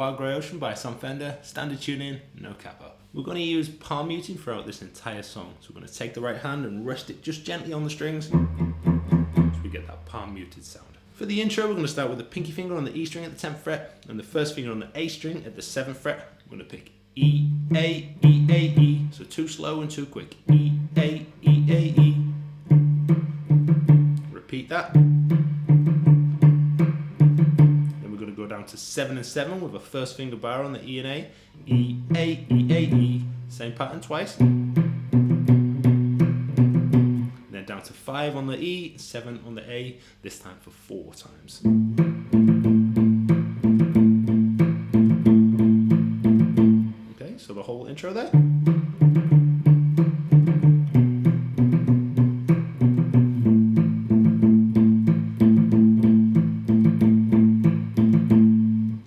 Wild Grey Ocean by Sam Fender, standard tuning, no capo. We're going to use palm muting throughout this entire song. So we're going to take the right hand and rest it just gently on the strings so we get that palm muted sound. For the intro, we're going to start with the pinky finger on the E string at the 10th fret and the first finger on the A string at the 7th fret. We're going to pick E, A, E, A, E. So too slow and too quick. E, A, E, A, E. Repeat that. Then we're going to go down to 7 and 7 with a first finger bar on the E and A. E, A, E, A, E. Same pattern twice. Then down to 5 on the E, 7 on the A, this time for 4 times. Okay, so the whole intro there.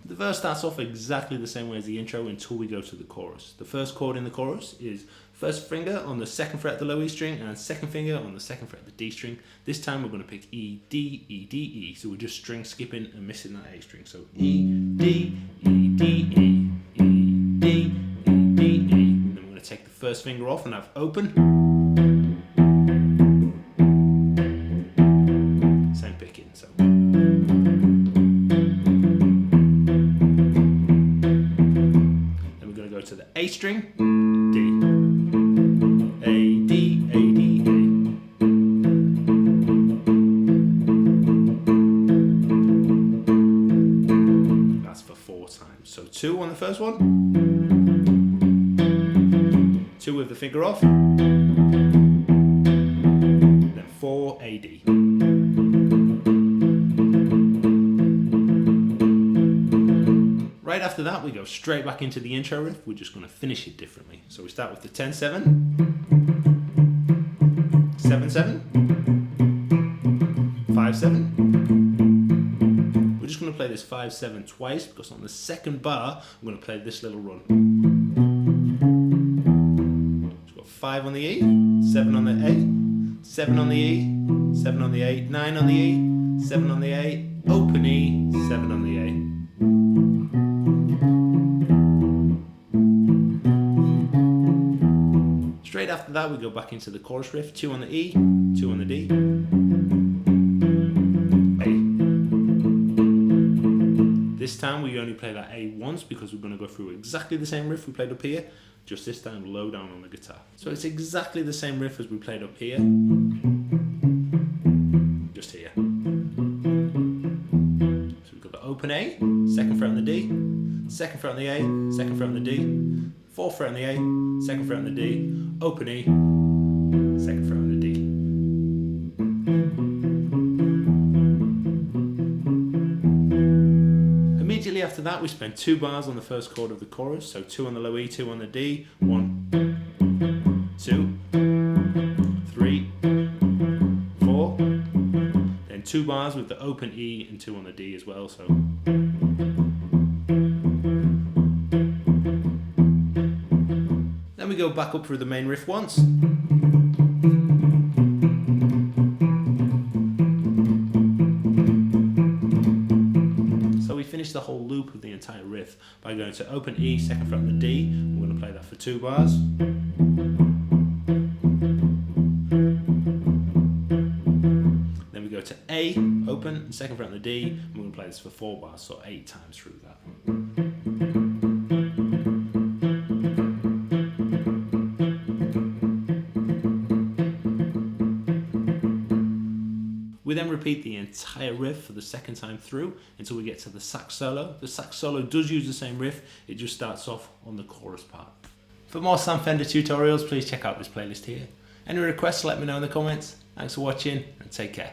The verse starts off exactly the same way as the intro until we go to the chorus. The first chord in the chorus is first finger on the 2nd fret of the low E string and second finger on the 2nd fret of the D string. This time we're going to pick E, D, E, D, E. So we're just string skipping and missing that A string. So E, D, E, D, E, E, D, E, D, E. Then we're going to take the first finger off and have open. Same picking. So. Then we're going to go to the A string, D. A, D, A, D, A. That's for 4 times. So 2 on the first one. 2 with the finger off. Then 4, A, D. Right after that, we go straight back into the intro riff. We're just going to finish it differently. So we start with the 10-7, 7-7, 5-7. We're just going to play this 5-7 twice because on the second bar, I'm going to play this little run. So we've got 5 on the E, 7 on the A, 7 on the E, 7 on the A, 9 on the E, 7 on the A, open E, 7 on the A. Straight after that, we go back into the chorus riff, 2 on the E, 2 on the D, A. This time we only play that A once because we're going to go through exactly the same riff we played up here, just this time low down on the guitar. So it's exactly the same riff as we played up here, just here. So we've got the open A, 2nd fret on the D, 2nd fret on the A, 2nd fret on the D, 4th fret on the A, 2nd fret on the D, open E, 2nd fret on the D. Immediately after that, we spend 2 bars on the first chord of the chorus, so 2 on the low E, 2 on the D, 1, 2, 3, 4, then 2 bars with the open E and 2 on the D as well, so. Then we go back up through the main riff once. So we finish the whole loop of the entire riff by going to open E, 2nd fret on the D. We're going to play that for 2 bars. Then we go to A, open, 2nd fret on the D. And we're going to play this for 4 bars, so 8 times through that. We then repeat the entire riff for the second time through until we get to the sax solo. The sax solo does use the same riff, it just starts off on the chorus part. For more Sam Fender tutorials, please check out this playlist here. Any requests, let me know in the comments. Thanks for watching and take care.